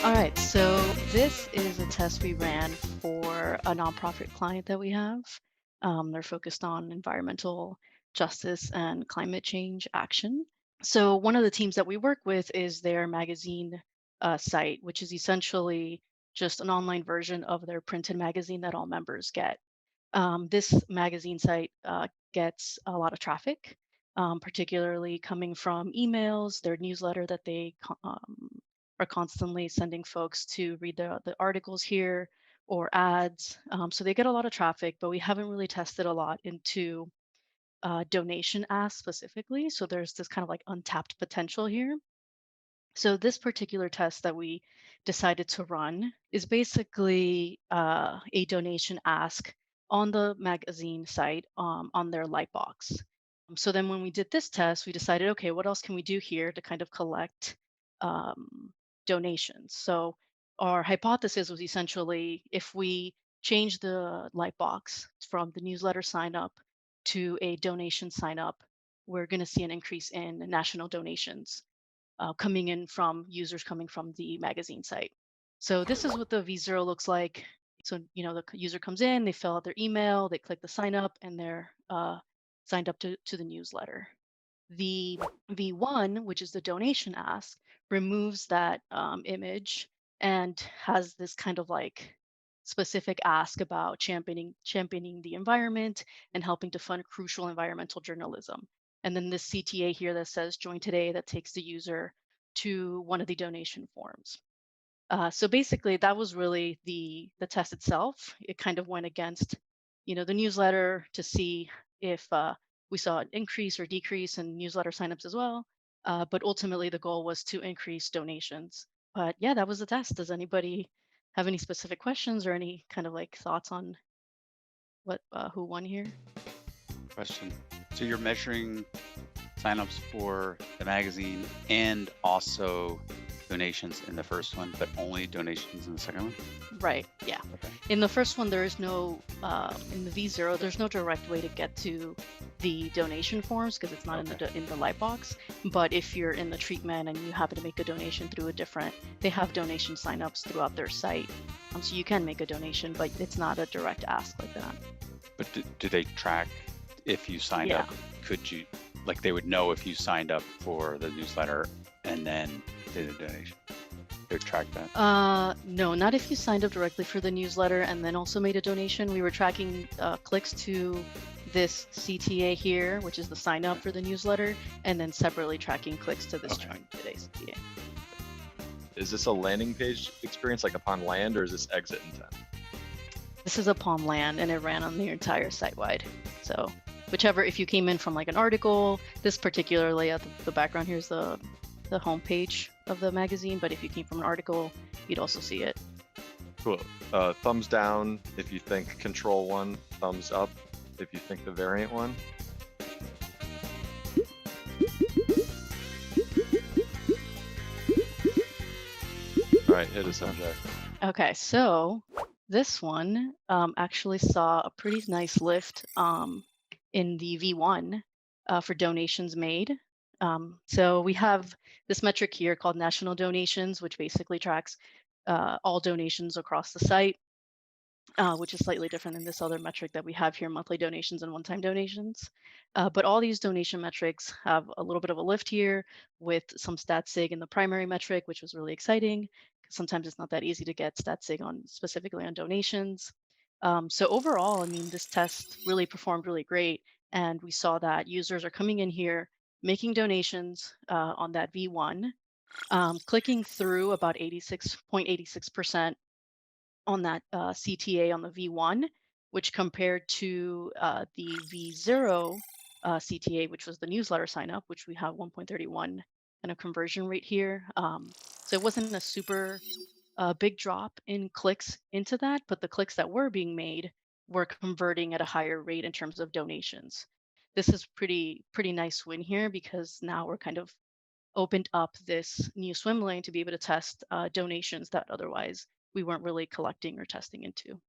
All right, so this is a test we ran for a nonprofit client that we have. They're focused on environmental justice and climate change action. So one of the teams that we work with is their magazine site, which is essentially just an online version of their printed magazine that all members get. This magazine site gets a lot of traffic, particularly coming from emails, their newsletter that they are constantly sending folks to read the articles here or ads. So they get a lot of traffic, but we haven't really tested a lot into donation asks specifically. So there's this kind of like untapped potential here. So this particular test that we decided to run is basically a donation ask on the magazine site on their Lightbox. So then when we did this test, we decided, okay, what else can we do here to kind of collect um, donations? So our hypothesis was essentially if we change the Lightbox from the newsletter sign up to a donation sign up, we're going to see an increase in national donations coming in from users coming from the magazine site. So this is what the V0 looks like. So, the user comes in, they fill out their email, they click the sign up, and they're signed up to the newsletter. The V1, which is the donation ask, removes that image and has this kind of like specific ask about championing the environment and helping to fund crucial environmental journalism. And then this CTA here that says join today that takes the user to one of the donation forms. So basically, that was really the test itself. It kind of went against, the newsletter to see if we saw an increase or decrease in newsletter signups as well. But ultimately, the goal was to increase donations. But yeah, that was the test. Does anybody have any specific questions or any kind of like thoughts on what who won here? Question. So you're measuring signups for the magazine and also donations in the first one, but only donations in the second one? Right. Yeah. Okay. In the first one, there is no, in the V0, there's no direct way to get to the donation forms because it's not in Okay. in the Lightbox. But if you're in the treatment and you happen to make a donation through a different, they have donation signups throughout their site. So you can make a donation, but it's not a direct ask like that. But do they track if you signed Yeah. up? Could you, like, they would know if you signed up for the newsletter and then did a donation? They would track that? No, not if you signed up directly for the newsletter and then also made a donation. We were tracking clicks to this CTA here, which is the sign up Okay. for the newsletter, and then separately tracking clicks to this Okay. join today CTA. Is this a landing page experience like upon land, or is this exit intent? This is upon land and it ran on the entire site wide. So whichever, if you came in from like an article, this particular layout, the background here is the home page of the magazine, but if you came from an article, you'd also see it. Cool. Thumbs down if you think control one, thumbs up if you think the variant one. All right, hit us, MJ. Okay, so this one actually saw a pretty nice lift in the V1 for donations made. So we have this metric here called national donations, which basically tracks all donations across the site, which is slightly different than this other metric that we have here, monthly donations and one-time donations. But all these donation metrics have a little bit of a lift here with some stat sig in the primary metric, which was really exciting. 'Cause sometimes it's not that easy to get stat sig on specifically on donations. So overall, I mean, this test really performed really great. And we saw that users are coming in here, making donations on that V1, clicking through about 86.86% on that CTA on the V1, which compared to the V0 CTA, which was the newsletter sign up, which we have 1.31 and a conversion rate here. So it wasn't a super big drop in clicks into that, but the clicks that were being made were converting at a higher rate in terms of donations. This is pretty nice win here because now we're kind of opened up this new swim lane to be able to test donations that otherwise we weren't really collecting or testing into.